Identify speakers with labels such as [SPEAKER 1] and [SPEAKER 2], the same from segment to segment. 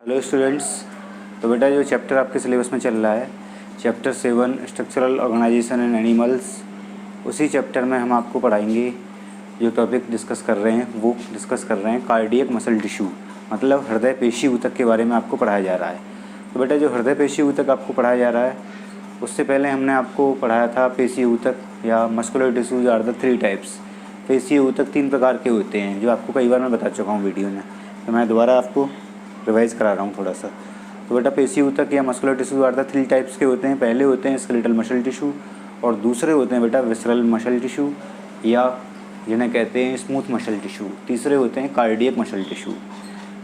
[SPEAKER 1] Hello students. तो बेटा जो चैप्टर आपके सिलेबस में चल रहा है चैप्टर 7 स्ट्रक्चरल ऑर्गेनाइजेशन इन एनिमल्स, उसी चैप्टर में हम आपको पढ़ाएंगे। जो टॉपिक डिस्कस कर रहे हैं वो डिस्कस कर रहे हैं कार्डियक मसल टिश्यू, मतलब हृदय पेशी ऊतक के बारे में आपको पढ़ाया जा रहा है। तो बेटा जो हृदय पेशी ऊतक आपको पढ़ाया जा रहा है उससे पहले हमने आपको पढ़ाया था पेशी ऊतक या muscular tissues are the 3 types. पेशी ऊतक 3 प्रकार के होते हैं जो आपको कई बार मैं बता चुका हूँ वीडियो में, तो मैं दोबारा आपको रिवाइज़ करा रहा हूँ थोड़ा सा। तो बेटा पेशी ऊतक या muscular tissue are the 3 types के होते हैं। पहले होते हैं स्केलेटल मसल टिश्यू और दूसरे होते हैं बेटा विसरल मसल टिश्यू या जिन्हें कहते हैं स्मूथ मसल टिश्यू। तीसरे होते हैं कार्डियक मसल टिश्यू।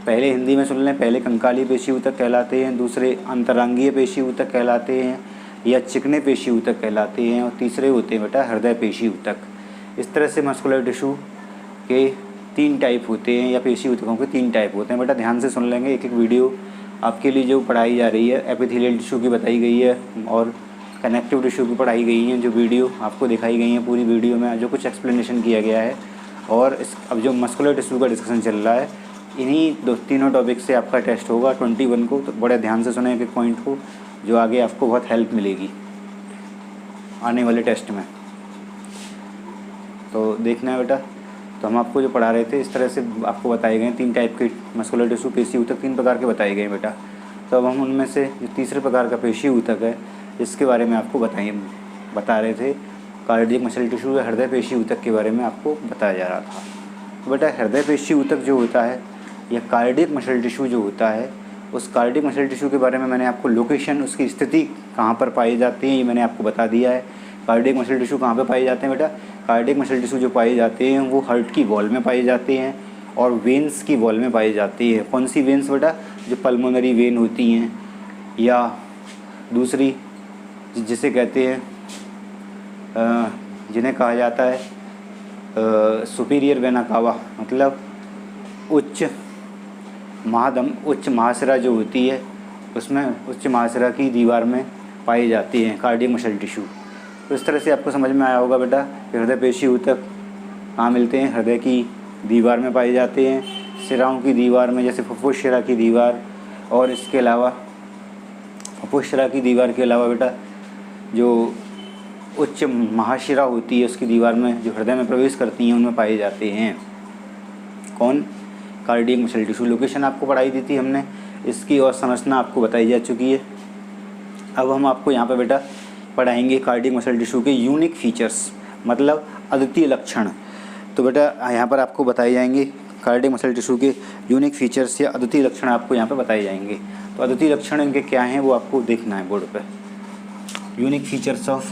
[SPEAKER 1] पहले हिंदी में सुन लें, पहले कंकाली पेशी ऊतक कहलाते हैं, दूसरे अंतरांगीय पेशी ऊतक कहलाते हैं या चिकने पेशी ऊतक कहलाते हैं, और तीसरे होते हैं बेटा हृदय पेशी ऊतक। इस तरह से मस्कुलर टिश्यू के 3 टाइप होते हैं या पेशी ऊतकों के 3 टाइप होते हैं। बेटा ध्यान से सुन लेंगे, एक एक वीडियो आपके लिए जो पढ़ाई जा रही है एपिथेलियल टिश्यू की बताई गई है और कनेक्टिव टिश्यू की पढ़ाई गई है। जो वीडियो आपको दिखाई गई है पूरी वीडियो में जो कुछ एक्सप्लेनेशन किया गया है, और अब जो मस्कुलर टिश्यू का डिस्कशन चल रहा है इन्हीं तीनों टॉपिक से आपका टेस्ट होगा 21 को। तो बड़े ध्यान से सुने एक एक पॉइंट को, जो आगे आपको बहुत हेल्प मिलेगी आने वाले टेस्ट में। तो देखना है बेटा, तो हम आपको जो पढ़ा रहे थे इस तरह से आपको बताए गए 3 टाइप के मस्कुलर टिश्यू पेशी ऊतक 3 प्रकार के बताए गए बेटा। तो अब हम उनमें से जो तीसरे प्रकार का पेशी ऊतक है इसके बारे में आपको बता रहे थे। कार्डियक मसल टिश्यू या हृदय पेशी ऊतक के बारे में आपको बताया जा रहा था। तो बेटा हृदय पेशी ऊतक जो होता है या कार्डियक मसल टिश्यू जो होता है, उस कार्डियक मसल टिश्यू के बारे में मैंने आपको लोकेशन, उसकी स्थिति कहाँ पर पाई जाती है ये मैंने आपको बता दिया है। कार्डियक मसल टिश्यू कहाँ पे पाए जाते हैं बेटा? कार्डियक मसल टिश्यू जो पाए जाते हैं वो हार्ट की वॉल में पाए जाते हैं और वेन्स की वॉल में पाई जाती है। कौन सी वेन्स बेटा? जो पल्मोनरी वेन होती हैं या दूसरी जिसे कहते हैं जिन्हें कहा जाता है सुपीरियर वेना कावा, मतलब उच्च महाशिरा जो होती है उसमें उच्च महाशिरा की दीवार में पाई जाती हैं कार्डियक मसल टिश्यू। तो इस तरह से आपको समझ में आया होगा बेटा कि हृदय पेशी ऊतक कहाँ मिलते हैं? हृदय की दीवार में पाए जाते हैं, शिराओं की दीवार में, जैसे फुफ्फुस शिरा की दीवार, और इसके अलावा फुफ्फुस शिरा की दीवार के अलावा बेटा जो उच्च महाशिरा होती है उसकी दीवार में जो हृदय में प्रवेश करती हैं उनमें पाए जाते हैं। कौन? Cardiac muscle tissue. लोकेशन आपको पढ़ाई दी थी हमने, इसकी और संरचना आपको बताई जा चुकी है। अब हम आपको यहाँ पे बेटा पढ़ाएंगे कार्डियक मसल टिश्यू के यूनिक फीचर्स, मतलब अद्वितीय लक्षण। तो बेटा यहाँ पर आपको बताए जाएंगे कार्डियक मसल टिश्यू के यूनिक फीचर्स या अद्वितीय लक्षण आपको यहाँ पे बताए जाएंगे। तो अद्वितीय लक्षण इनके क्या हैं वो आपको देखना है बोर्ड पे। Unique features of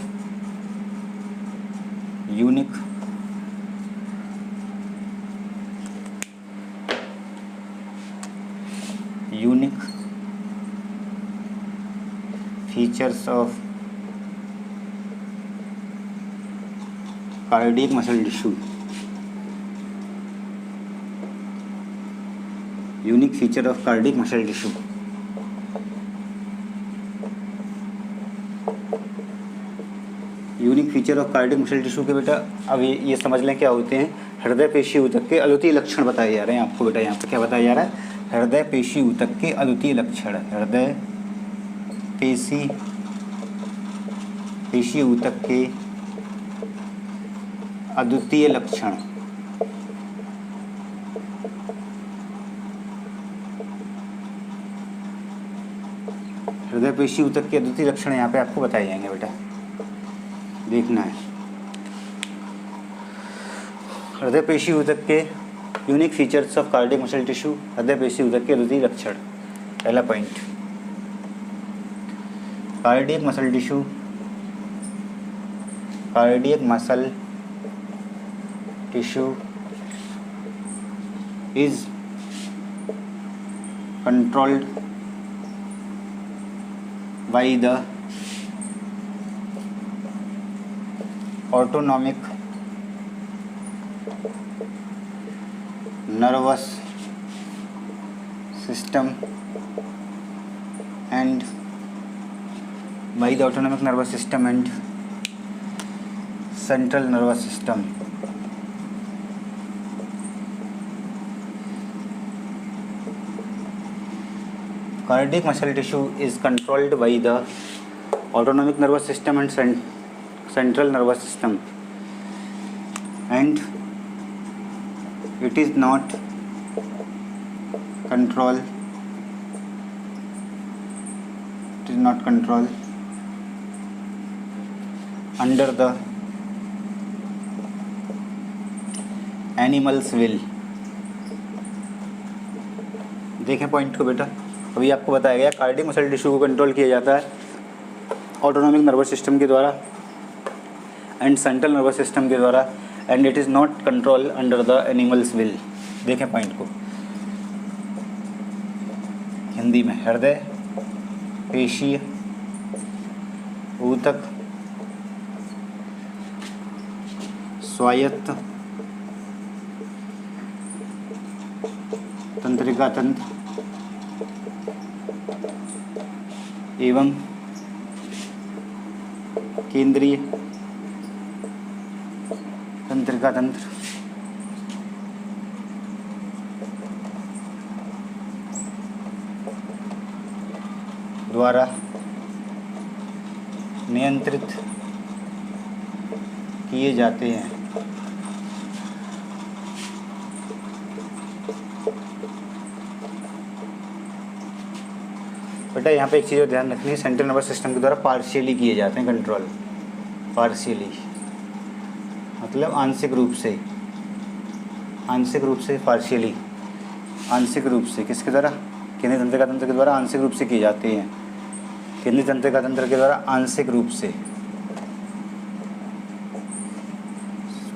[SPEAKER 1] unique features of cardiac muscle tissue. Unique feature of cardiac muscle tissue. Unique feature of cardiac muscle tissue के बेटा अब ये समझ लें क्या होते हैं। हृदय पेशी ऊतक के अद्वितीय लक्षण बताए जा रहे हैं आपको बेटा। यहाँ पे क्या बताया जा रहा है? हृदय पेशी ऊतक के अद्वितीय लक्षण। हृदय पेशी ऊतक के अद्वितीय लक्षण। हृदय पेशी ऊतक के अद्वितीय लक्षण यहाँ पे आपको बताए जाएंगे बेटा, देखना है। हृदय पेशी ऊतक के unique features of cardiac muscle tissue, हृदय पेशी ऊतक के अद्वितीय लक्षण। पहला point, cardiac muscle tissue, cardiac muscle tissue is controlled by the autonomic nervous system and by the autonomic nervous system and central nervous system. Cardiac muscle tissue is controlled by the autonomic nervous system and central nervous system, and it is not controlled under the animal's will। देखें point को बेटा, अभी आपको बताया गया cardiac muscle tissue को control किया जाता है ऑटोनॉमिक नर्वस सिस्टम के द्वारा एंड सेंट्रल नर्वस सिस्टम के द्वारा, and it is not control under the animals will. देखें पॉइंट को हिंदी में, हृदय पेशीय ऊतक स्वायत्त तंत्रिका तंत्र एवं केंद्रीय तंत्रिका तंत्र द्वारा नियंत्रित किए जाते हैं। बेटा यहाँ पे एक चीज़ और ध्यान रखनी है, सेंट्रल नर्वस सिस्टम के द्वारा पार्शियली किए जाते हैं कंट्रोल। पार्शियली मतलब आंशिक रूप से, पार्शियली आंशिक रूप से किसके द्वारा? केंद्रीय तंत्रिका तंत्र के द्वारा आंशिक रूप से किए जाते हैं। केंद्रीय तंत्रिका तंत्र के द्वारा आंशिक रूप से,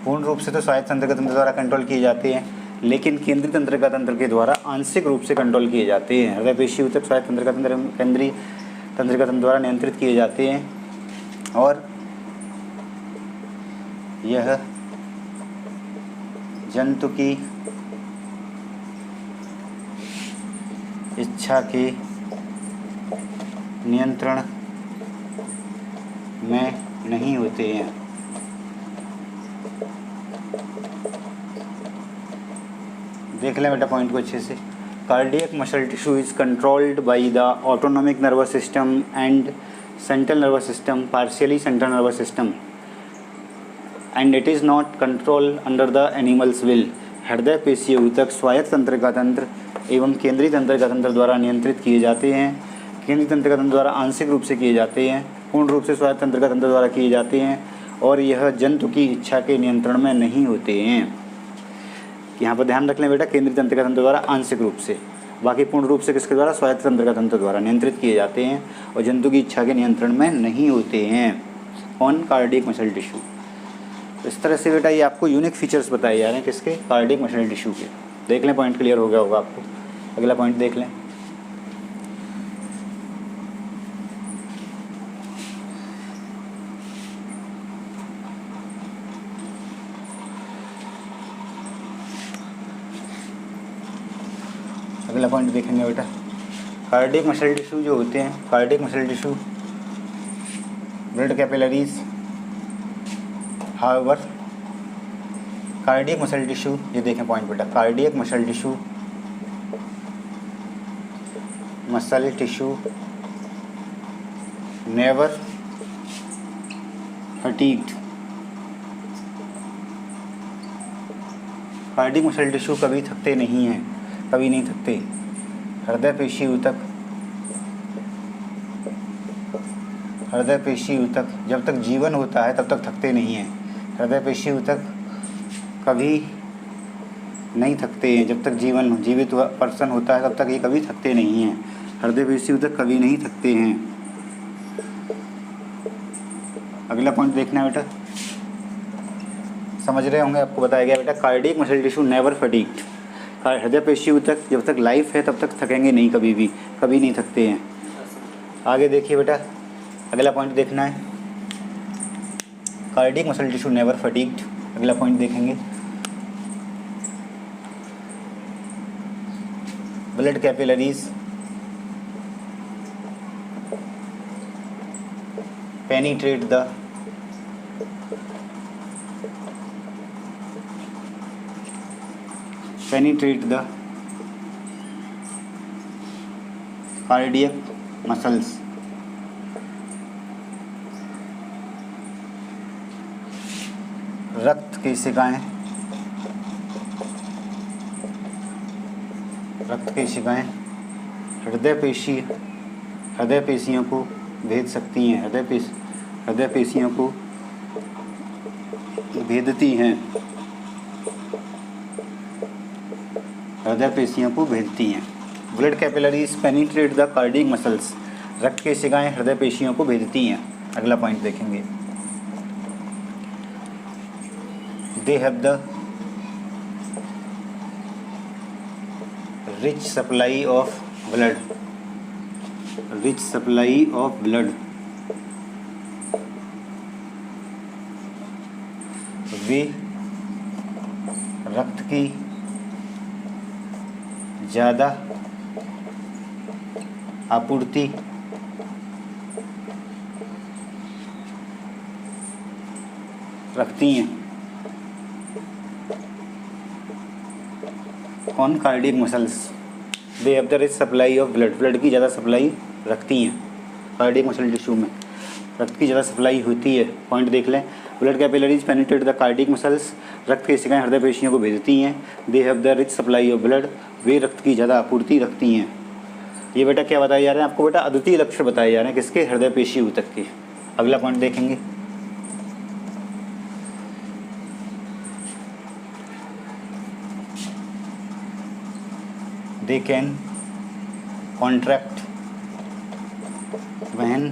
[SPEAKER 1] पूर्ण रूप से तो स्वायत्त तंत्रिका तंत्र द्वारा कंट्रोल किए जाते हैं, लेकिन केंद्रीय तंत्रिका तंत्र के द्वारा आंशिक रूप से कंट्रोल किए जाते हैं। हृदय पेशी ऊतक स्वायत्त तंत्रिका तंत्र केंद्रीय तंत्रिका तंत्र द्वारा नियंत्रित किए जाते हैं, और यह जंतु की इच्छा के नियंत्रण में नहीं होते हैं। देख लें बेटा पॉइंट को अच्छे से। Cardiac muscle tissue is controlled by the autonomic nervous system and central nervous system, partially central nervous system, and it is not control under the animals will. हृदय पेशीय ऊतक स्वायत्त तंत्रिका तंत्र एवं केंद्रीय तंत्रिका तंत्र द्वारा नियंत्रित किए जाते हैं। केंद्रीय तंत्रिका तंत्र द्वारा आंशिक रूप से किए जाते हैं, पूर्ण रूप से स्वायत्त तंत्रिका तंत्र द्वारा किए जाते हैं, और यह जंतु की इच्छा के नियंत्रण में नहीं होते हैं। यहाँ पर ध्यान रख लें बेटा, केंद्रीय तंत्रिका तंत्र द्वारा आंशिक रूप से, बाकी पूर्ण रूप से किसके द्वारा? स्वायत्त तंत्रिका तंत्र द्वारा नियंत्रित किए जाते हैं और जंतु की इच्छा के नियंत्रण में नहीं होते हैं। On cardiac muscle tissue. इस तरह से बेटा ये आपको यूनिक फीचर्स बताए जा रहे हैं किसके? कार्डियक मसल टिश्यू के। देख लें पॉइंट क्लियर हो गया होगा आपको। अगला पॉइंट देख लें। अगला पॉइंट देखेंगे बेटा, कार्डियक मसल टिश्यू जो होते हैं, cardiac muscle tissue blood capillaries, however cardiac muscle tissue, ये देखें पॉइंट बेटा, cardiac muscle tissue never fatigued. Cardiac muscle tissue कभी थकते नहीं हैं, कभी नहीं थकते। हृदय पेशी ऊतक जब तक जीवन होता है तब तक थकते नहीं हैं। हृदय पेशी ऊतक कभी नहीं थकते हैं, जब तक जीवित पर्सन होता है तब तक ये कभी थकते नहीं हैं। हृदय पेशी ऊतक कभी नहीं थकते हैं। अगला पॉइंट देखना है बेटा, समझ रहे होंगे, आपको बताया गया बेटा cardiac muscle tissue never fatigued. हृदय पेशी ऊतक जब तक लाइफ है तब तक थकेंगे नहीं, कभी भी, कभी नहीं थकते हैं। आगे देखिए बेटा, अगला पॉइंट देखना है, cardiac muscle tissue never fatigued. अगला पॉइंट देखेंगे, blood capillaries penetrate the cardiac muscles. रक्त केशिकाएं, रक्त केशिकाएं हृदय पेशियों को भेद सकती हैं, हृदय पेशियों को भेदती हैं, हृदय पेशियों को भेदती हैं। Blood capillaries penetrate the cardiac muscles, रक्त केशिकाएं हृदय पेशियों को भेदती हैं। अगला पॉइंट देखेंगे, they have the rich supply of blood, rich supply of blood, वे रक्त की ज़्यादा आपूर्ति रखती हैं। कौन? Cardiac muscles. They have the rich supply of blood, blood की ज़्यादा सप्लाई रखती हैं। कार्डियक मसल टिश्यू में रक्त की ज़्यादा सप्लाई होती है। पॉइंट देख लें, blood capillaries penetrate the cardiac muscles, रक्त केशिकाएं हृदय पेशियों को भेजती हैं। They have the rich supply of blood, वे रक्त की ज़्यादा आपूर्ति रखती हैं। ये बेटा क्या बताए जा रहे हैं आपको? बेटा अद्वितीय लक्षण बताए जा रहे हैं किसके? हृदय पेशी ऊतक के। अगला पॉइंट देखेंगे, they can contract when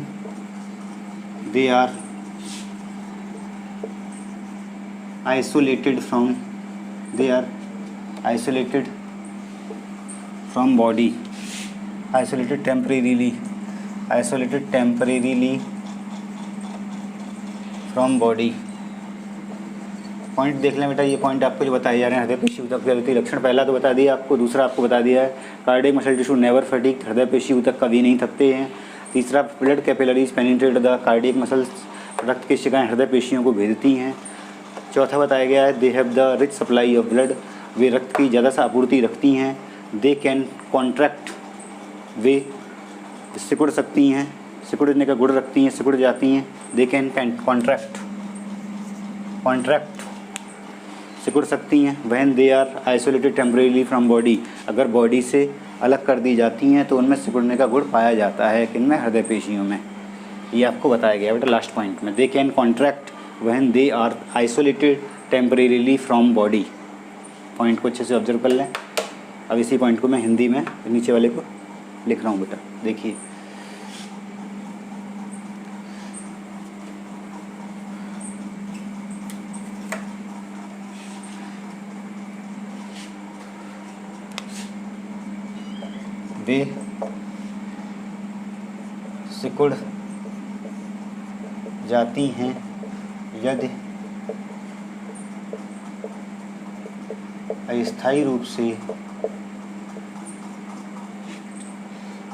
[SPEAKER 1] they are isolated from body, isolated temporarily from body। Point देख लें बेटा, ये पॉइंट आपको जो बताए जा रहे हैं हृदय पेशी ऊतक के अद्वितीय लक्षण। पहला तो बता दिया आपको, दूसरा आपको बता दिया है cardiac muscle tissue never fatigue, हृदय पेशी ऊतक कभी नहीं थकते हैं। तीसरा, blood capillaries penetrate the cardiac muscles, रक्त केशिकाएं हृदय पेशियों को भेजती हैं। चौथा बताया गया है they have the rich supply of blood, वे रक्त की ज़्यादा सा आपूर्ति रखती हैं। दे कैन कॉन्ट्रैक्ट, वे सिकुड़ सकती हैं, सिकुड़ने का गुण रखती हैं, सिकुड़ जाती हैं। दे कैन कॉन्ट्रैक्ट सिकुड़ सकती हैं। When they are isolated temporarily from body, अगर बॉडी से अलग कर दी जाती हैं तो उनमें सिकुड़ने का गुण पाया जाता है। किनमें? हृदय पेशियों में। ये आपको बताया गया बेटा लास्ट पॉइंट में। They can contract when they are isolated temporarily from body. Point को अच्छे से ऑब्जर्व कर लें। अब इसी पॉइंट को मैं हिंदी में नीचे वाले को लिख रहा हूँ बेटा, देखिए। वे सिकुड़ जाती हैं यदि अस्थायी रूप से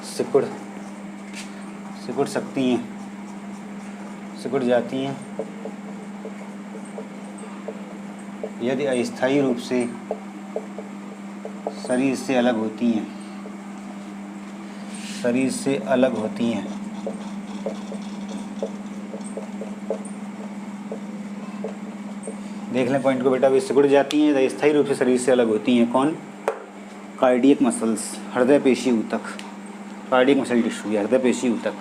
[SPEAKER 1] सिकुड़ सकती हैं, सिकुड़ जाती हैं यदि अस्थायी रूप से शरीर से अलग होती हैं, शरीर से अलग होती हैं। देख लें पॉइंट को बेटा, वे सिकुड़ जाती हैं यदि स्थायी रूप से शरीर से अलग होती हैं। कौन? कार्डियक मसल्स, हृदय पेशी ऊतक, कार्डियक मसल टिश्यू या हृदय पेशी ऊतक।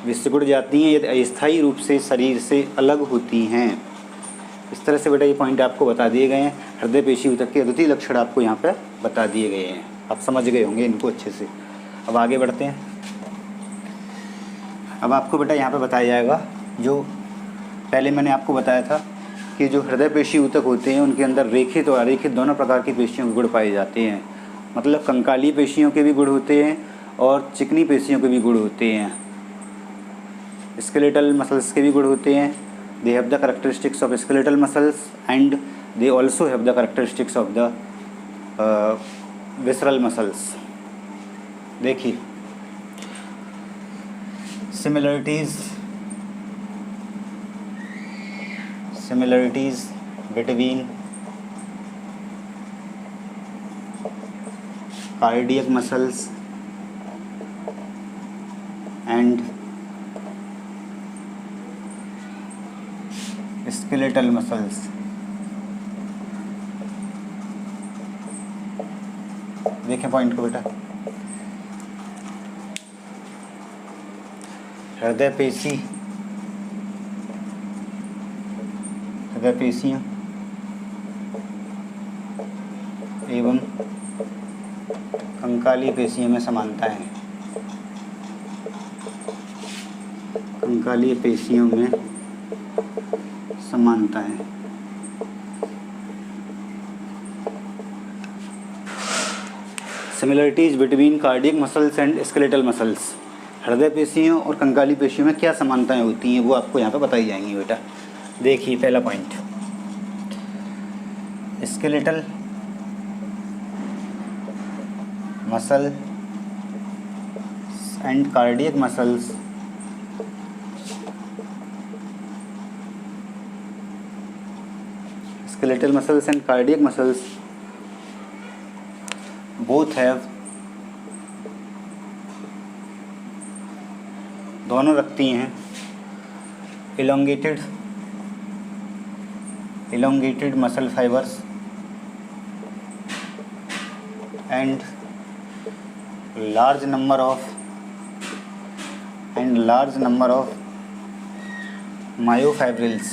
[SPEAKER 1] वे सिकुड़ जाती हैं यदि अस्थायी रूप से शरीर से अलग होती हैं। इस तरह से बेटा ये पॉइंट आपको बता दिए गए हैं। हृदय पेशी ऊतक के अद्वितीय लक्षण आपको यहाँ पर बता दिए गए हैं। आप समझ गए होंगे इनको अच्छे से। अब आगे बढ़ते हैं। अब आपको बेटा यहाँ पे बताया जाएगा, जो पहले मैंने आपको बताया था कि जो हृदय पेशी ऊतक होते हैं उनके अंदर रेखित और अरेखित दोनों प्रकार की पेशियों के गुण पाए जाते हैं। मतलब कंकाली पेशियों के भी गुण होते हैं और चिकनी पेशियों के भी गुण होते हैं। स्केलेटल मसल्स के भी गुण होते हैं। They have the characteristics of skeletal muscles and they also have the characteristics of the visceral muscles. देखिए, similarities between cardiac muscles and skeletal muscles. देखें पॉइंट को बेटा, हृदय पेशियाँ एवं कंकाली पेशियों में समानता है। कंकाली पेशियों में समानता है। Similarities between cardiac muscles and skeletal muscles. हृदय पेशियों और कंकाली पेशियों में क्या समानताएं होती हैं वो आपको यहाँ पे बताई जाएंगी बेटा। देखिए पहला point, skeletal muscle and cardiac muscles skeletal muscles and cardiac muscles both have, दोनों रखती हैं elongated muscle fibers and large number of myofibrils।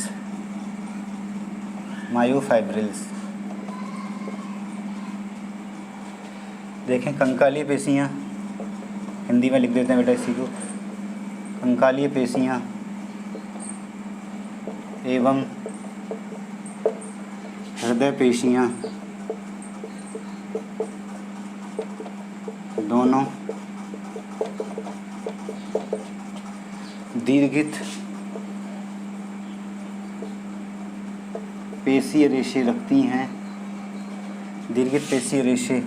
[SPEAKER 1] देखें कंकाली पेशियाँ, हिंदी में लिख देते हैं बेटा इसी को, कंकाली पेशियाँ एवं हृदय पेशियाँ दोनों दीर्घित पेशीय रेशे रखती हैं। दीर्घित पेशीय रेशे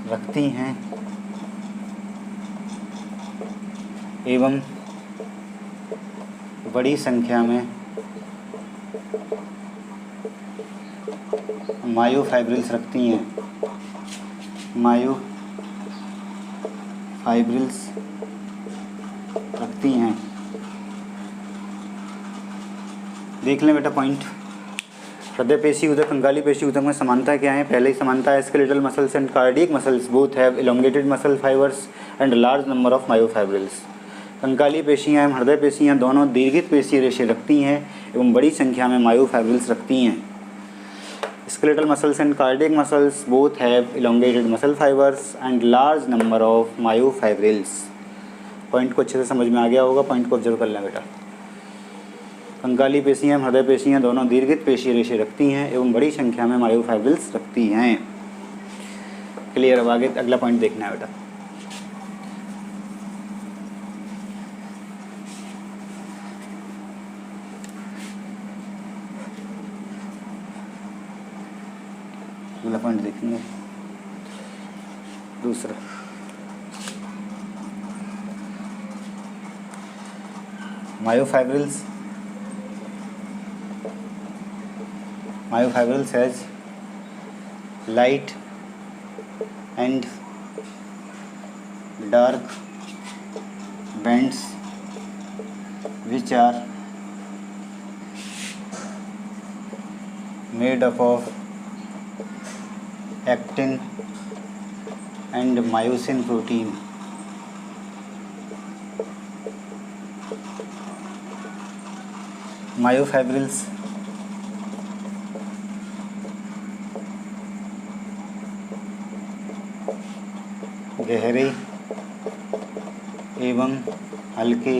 [SPEAKER 1] रखती हैं एवं बड़ी संख्या में मायोफाइब्रिल्स रखती हैं। मायोफाइब्रिल्स रखती हैं। देख लें बेटा पॉइंट, हृदय पेशी उधर कंकाली पेशी उधर में समानता क्या है। पहले ही समानता है skeletal muscles and cardiac muscles both have elongated muscle fibres and large number of myofibrils. कंकाली पेशियाँ एवं हृदय पेशियाँ दोनों दीर्घित पेशीय रेशे रखती हैं एवं बड़ी संख्या में मायोफाइब्रिल्स रखती हैं। Skeletal muscles and cardiac muscles both have elongated muscle fibres and large number of myofibrils. Point को अच्छे से समझ में आ गया होगा, पॉइंट को ऑब्जर्व कर लें बेटा। कंकाली पेशियाँ हृदय पेशियाँ दोनों दीर्घित पेशीय रेशे रखती हैं एवं बड़ी संख्या में मायोफाइब्रिल्स रखती हैं। क्लियर। अब आगे अगला पॉइंट देखना है बेटा। अगला पॉइंट देखेंगे दूसरा, myofibrils has light and dark bands which are made up of actin and myosin protein। Myofibrils गहरे एवं हल्के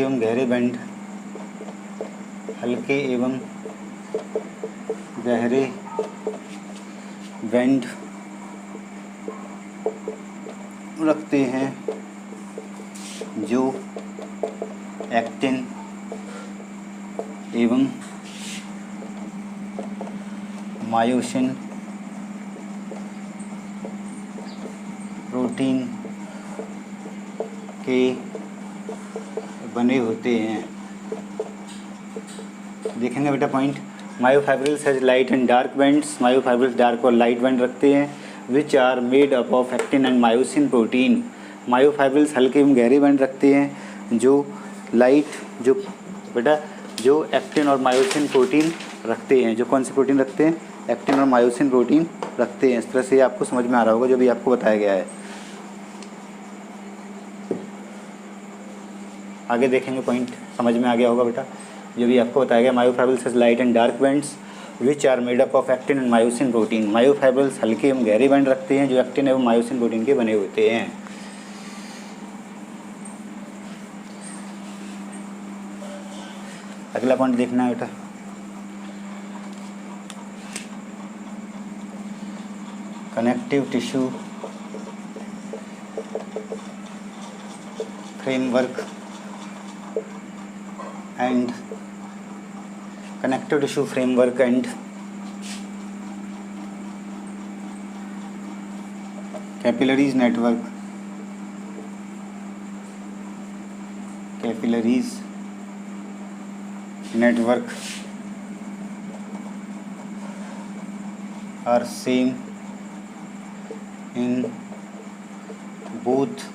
[SPEAKER 1] एवं गहरे बैंड, हल्के एवं गहरे बैंड रखते हैं जो एक्टिन एवं मायोसिन प्रोटीन के बने होते हैं। देखेंगे बेटा point, myofibrils has light and dark bands. Myofibrils dark और लाइट बैंड रखते हैं which are made up of actin and myosin protein, myofibrils हल्के एवं गहरे बैंड रखते हैं जो जो एक्टिन और मायोसिन प्रोटीन रखते हैं। जो कौन सी प्रोटीन रखते हैं? एक्टिन और मायोसिन प्रोटीन रखते हैं। इस तरह से आपको समझ में आ रहा होगा जो भी आपको बताया गया है। आगे देखेंगे, पॉइंट समझ में आ गया होगा बेटा। जो भी आपको बताया गया, myofibrils has light and dark bands which are made up of actin and myosin protein. Myofibrils हल्के एवं गहरे बैंड रखते हैं जो एक्टिन एवं मायोसिन प्रोटीन के बने होते हैं। अगला पॉइंट देखना है बेटा, connective tissue framework and connective tissue framework and capillaries network are same in both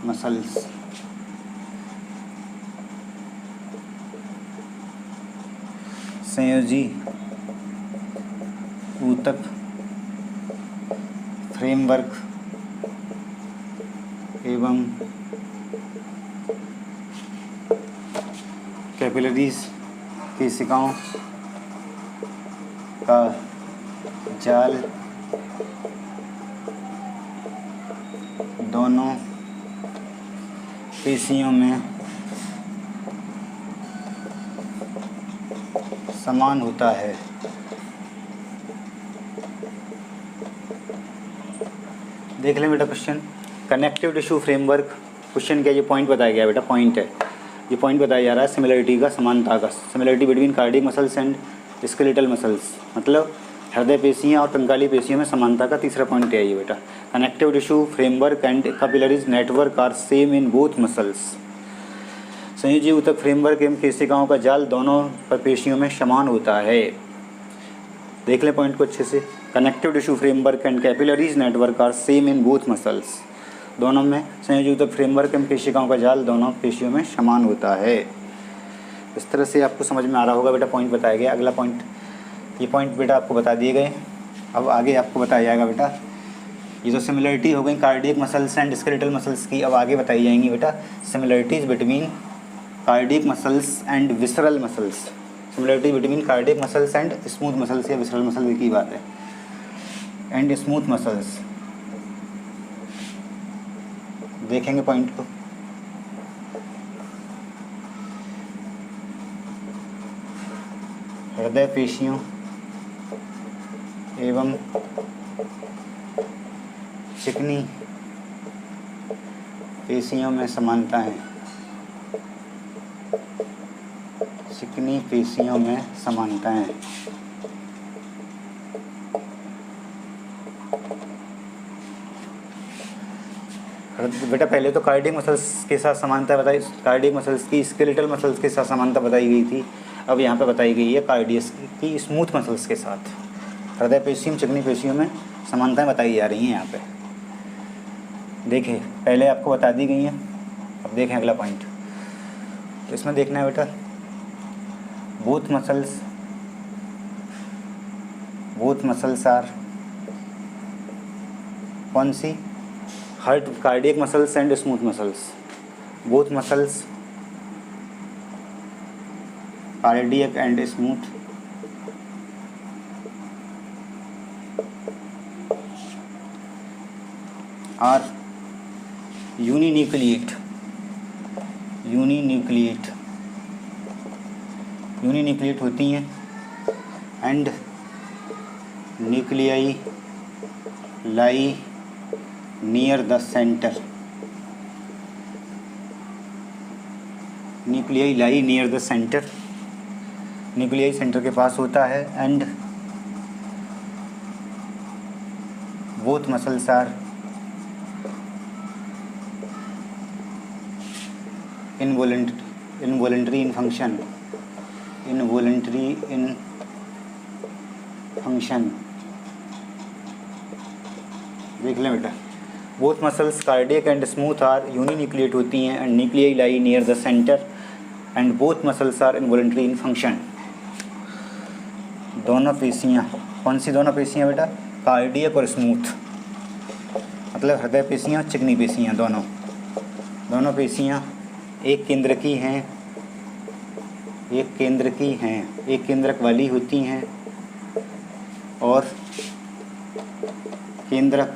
[SPEAKER 1] muscles। संयोजी ऊतक फ्रेमवर्क एवं कैपिलरीज केशिकाओं का जाल दोनों पेशियों में समान होता है। देख लें बेटा question, connective tissue framework. Question क्या, ये पॉइंट बताया गया बेटा, पॉइंट है ये, पॉइंट बताया जा रहा है सिमिलरिटी का, समानता का, similarity between cardiac muscles and skeletal muscles, मतलब हृदय पेशियाँ और कंकाली पेशियों में समानता का तीसरा पॉइंट है ये बेटा। Connective tissue framework and capillaries network are same in both muscles. संयोजी ऊतक फ्रेमवर्क एवं केशिकाओं का जाल दोनों पेशियों में समान होता है। देख लें पॉइंट को अच्छे से, connective tissue framework and capillaries network are same in both muscles. दोनों में संयोजी ऊतक फ्रेमवर्क एवं केशिकाओं का जाल दोनों पेशियों में समान होता है। इस तरह से आपको समझ में आ रहा होगा बेटा, पॉइंट बताया गया। अगला पॉइंट, ये पॉइंट बेटा आपको बता दिए गए। अब आगे आपको बताया जाएगा बेटा, ये जो सिमिलरिटी हो गई cardiac muscles and skeletal muscles की, अब आगे बताई जाएंगी बेटा similarities between cardiac muscles and visceral muscles. Similarity between cardiac muscles and smooth muscles या विसरल मसल की बात है, एंड स्मूथ मसल्स। देखेंगे पॉइंट को, हृदय पेशियों एवं चिकनी पेशियों में समानता है। चिकनी पेशियों में समानताएं। बेटा पहले तो कार्डियक मसल्स के साथ समानता बताई, कार्डियक मसल्स की स्केलेटल मसल्स के साथ समानता बताई गई थी। अब यहाँ पे बताई गई है कार्डियस की स्मूथ मसल्स के साथ। हृदय पेशियों चिकनी पेशियों में समानताएं बताई जा रही हैं यहाँ पे। देखें, पहले आपको बता दी गई हैं, अब देखें अगला पॉइंट। तो इसमें देखना है बेटा, बोथ मसल्स आर कौन सी? Heart cardiac muscles and smooth muscles. Both muscles cardiac and smooth are uninucleate होती हैं and nuclei lie near the centre. Nuclei lie near the centre, nuclei centre के पास होता है। And both muscles are involuntary in function, देख लें बेटा। Both muscles cardiac and smooth are uninucleate होती हैं and nuclei lie near the centre and both muscles are involuntary in function. दोनों पेशियाँ, कौन सी दोनों पेशियाँ बेटा? कार्डियक और स्मूथ, मतलब हृदय पेशियाँ और चिकनी पेशियाँ, दोनों पेशियाँ एक केंद्र की हैं, एक केंद्रक वाली होती हैं और केंद्रक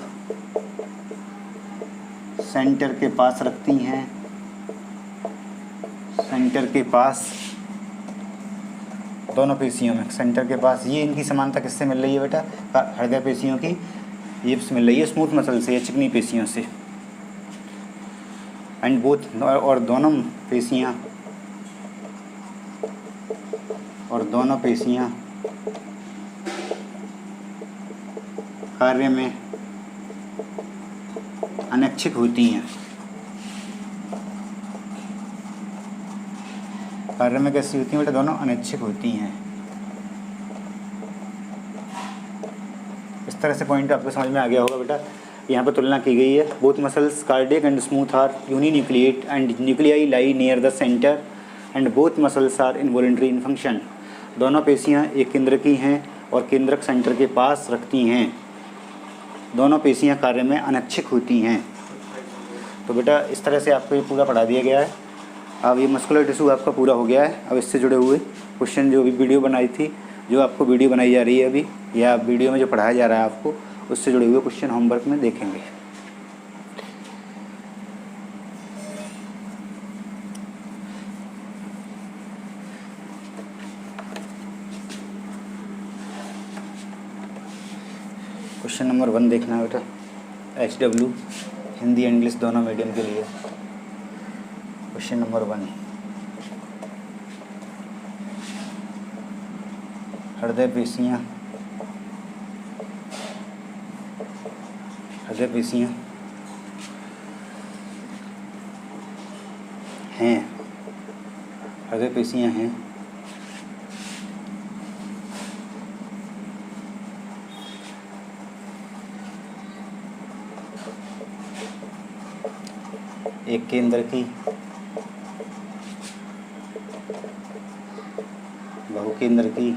[SPEAKER 1] सेंटर के पास रखती हैं, सेंटर के पास दोनों पेशियों में, सेंटर के पास। ये इनकी समानता किससे मिल रही है बेटा? हृदय पेशियों की ये मिल रही है स्मूथ मसल से या चिकनी पेशियों से। एंड बोथ, और दोनों पेशियाँ कार्य में अनैच्छिक होती हैं। कार्य में कैसी होती हैं बेटा? दोनों अनैच्छिक होती हैं। इस तरह से पॉइंट आपको समझ में आ गया होगा बेटा। यहाँ पर तुलना की गई है। Both muscles cardiac and smooth are uninucleate and nuclei lie near the centre and both muscles are involuntary in function. दोनों पेशियाँ एक केंद्र की हैं और केंद्रक सेंटर के पास रखती हैं। दोनों पेशियाँ कार्य में अनैच्छिक होती हैं। तो बेटा इस तरह से आपको ये पूरा पढ़ा दिया गया है। अब ये मस्कुलर टिश्यू आपका पूरा हो गया है। अब इससे जुड़े हुए क्वेश्चन जो भी वीडियो बनाई थी, जो आपको वीडियो बनाई जा रही है अभी, या वीडियो में जो पढ़ाया जा रहा है आपको, उससे जुड़े हुए क्वेश्चन होमवर्क में देखेंगे। क्वेश्चन नंबर 1 देखना है बेटा, HW हिंदी इंग्लिश दोनों मीडियम के लिए। क्वेश्चन नंबर 1, हृदय पेशियाँ हैं एक केंद्र की, बहुकेंद्र की,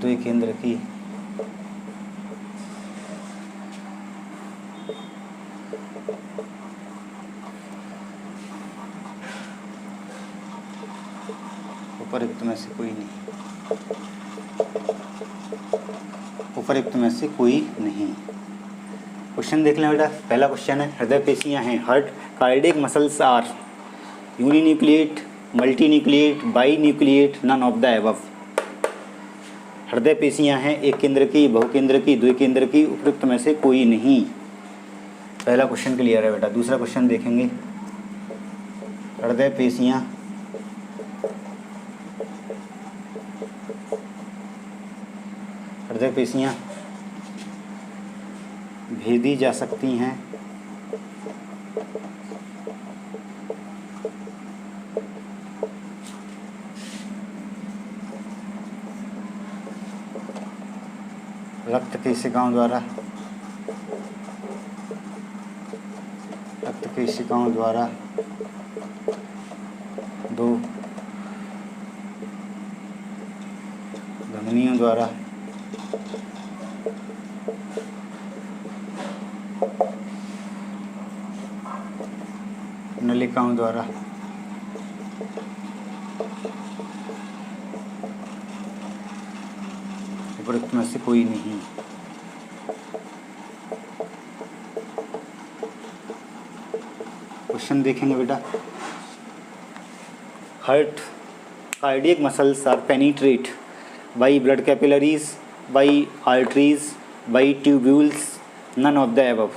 [SPEAKER 1] द्विकेंद्र की, उपरोक्त में से कोई नहीं, उपरोक्त में से कोई नहीं। क्वेश्चन देख लें बेटा। पहला क्वेश्चन है, हृदय पेशियाँ हैं, heart cardiac muscles are uninucleate, multinucleate, binucleate, none of the above. हृदय पेशियाँ हैं एक केंद्र की, बहुकेंद्र की, द्विकेंद्र की, उपरोक्त में से कोई नहीं। पहला क्वेश्चन क्लियर है बेटा। दूसरा क्वेश्चन देखेंगे, हृदय पेशियाँ भेदी जा सकती हैं रक्त केशिकाओं द्वारा, दो धमनियों द्वारा, नलिकाओं द्वारा, उपरोक्त में से कोई नहीं। क्वेश्चन देखेंगे बेटा। Heart cardiac muscles are penetrate by blood capillaries, by arteries, by tubules, none of the above.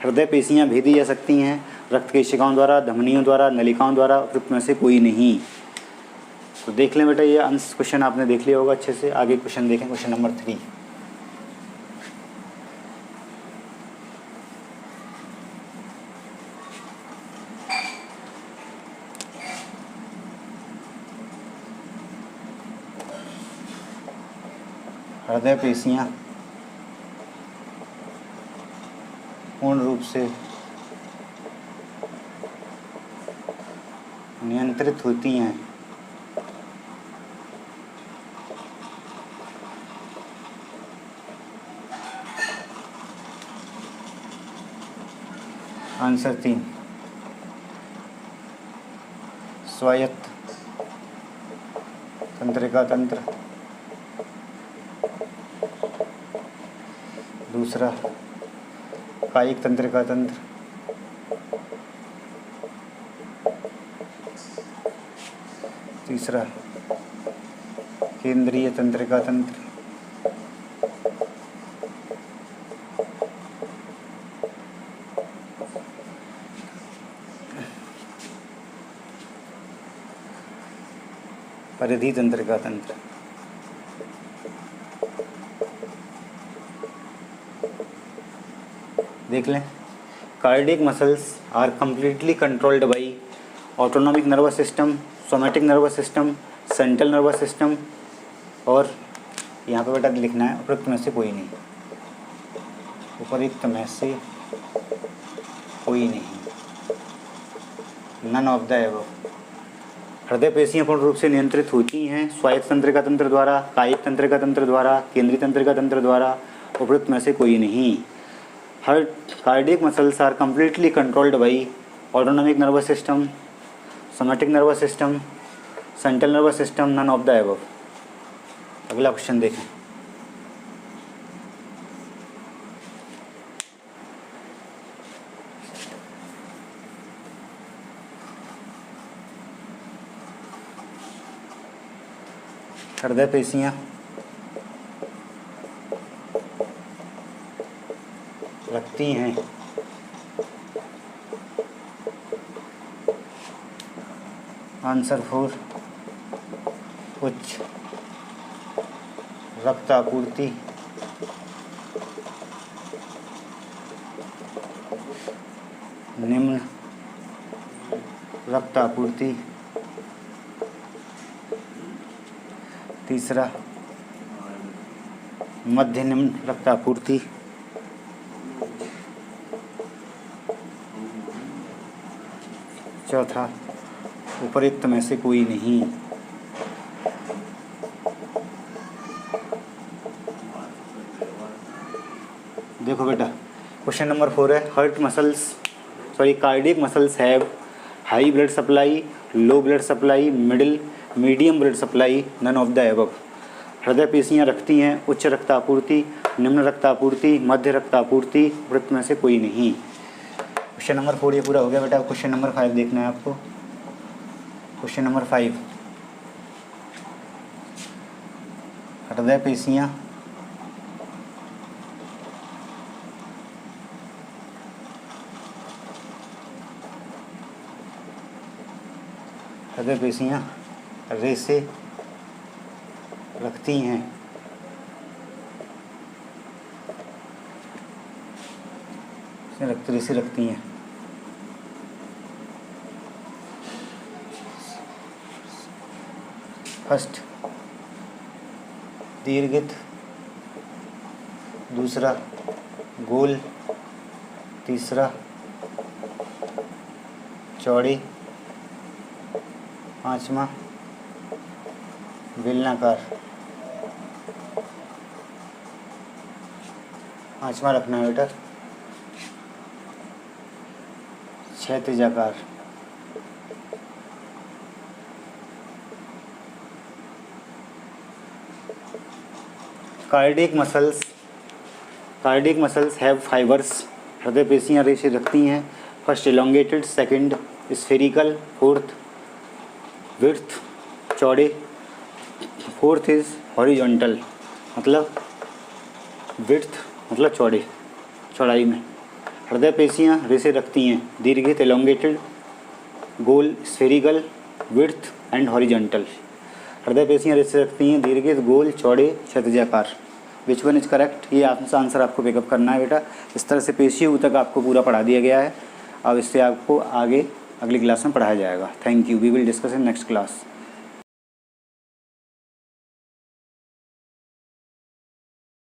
[SPEAKER 1] हृदय पेशियाँ भेदी जा सकती हैं रक्त केशिकाओं द्वारा, धमनियों द्वारा, नलिकाओं द्वारा, उपरोक्त में से कोई नहीं। तो देख लें बेटा, ये आंसर क्वेश्चन आपने देख लिया होगा अच्छे से। आगे क्वेश्चन देखें, क्वेश्चन नंबर 3। हृदय पेशियाँ पूर्ण रूप से नियंत्रित होती हैं। आंसर 3 स्वायत्त तंत्रिका तंत्र, दूसरा कायिक तंत्रिका तंत्र, तीसरा केंद्रीय तंत्रिका तंत्र, परिधि तंत्रिका तंत्र। देख लें, cardiac muscles are completely controlled by autonomic nervous system, somatic nervous system, central nervous system, और यहाँ पे बेटा लिखना है उपयुक्त में से कोई नहीं, उपयुक्त में से कोई नहीं, नन ऑफ द एबव। हृदय पेशियाँ पूर्ण रूप से नियंत्रित होती हैं स्वायत्त तंत्रिका तंत्र द्वारा, कायिक तंत्रिका तंत्र द्वारा, केंद्रीय तंत्रिका तंत्र द्वारा, उपयुक्त में से कोई नहीं। हर cardiac muscles are completely controlled by autonomic nervous system, somatic nervous system, central nervous system, none of the above. अगला क्वेश्चन देखें। हृदय पेशियाँ रखती हैं आंसर 4 उच्च रक्त आपूर्ति, निम्न रक्त आपूर्ति, तीसरा मध्य निम्न रक्त आपूर्ति, चौथा उपयुक्त में से कोई नहीं। देखो बेटा, क्वेश्चन नंबर 4 है cardiac muscles have high blood supply, low blood supply, medium blood supply, none of the above. हृदय पेशियाँ रखती हैं उच्च रक्त आपूर्ति, निम्न रक्त आपूर्ति, मध्य रक्त आपूर्ति, उपयुक्त में से कोई नहीं। क्वेश्चन नंबर 4 ये पूरा हो गया बेटा। क्वेश्चन नंबर 5 देखना है आपको। क्वेश्चन नंबर 5, हृदय पेशियाँ रेसे रखती हैं रेसे रखती हैं। फर्स्ट दीर्घित, दूसरा गोल, तीसरा चौड़ी, पांचवा बेलनाकार। पांचवा रखना है बेटा क्षैतिजाकार। Cardiac muscles have fibres. हृदय पेशियाँ रेशे रखती हैं। First elongated, second spherical, fourth width चौड़े, फोर्थ इज हॉरिजॉन्टल, मतलब विड्थ मतलब चौड़े चौड़ाई में। हृदय पेशियाँ रेशे रखती हैं दीर्घित एलोंगेटेड, गोल स्फेरिकल, विड्थ एंड हॉरिजॉन्टल। हृदय पेशियाँ रेशे रखती हैं दीर्घित, गोल, चौड़े, क्षैतिजाकार। विच वन इज करेक्ट, ये आंसर आपको पिकअप करना है बेटा। इस तरह से पेशियों तक आपको पूरा पढ़ा दिया गया है। अब इससे आपको आगे अगली क्लास में पढ़ाया जाएगा। Thank you. We will discuss in next class.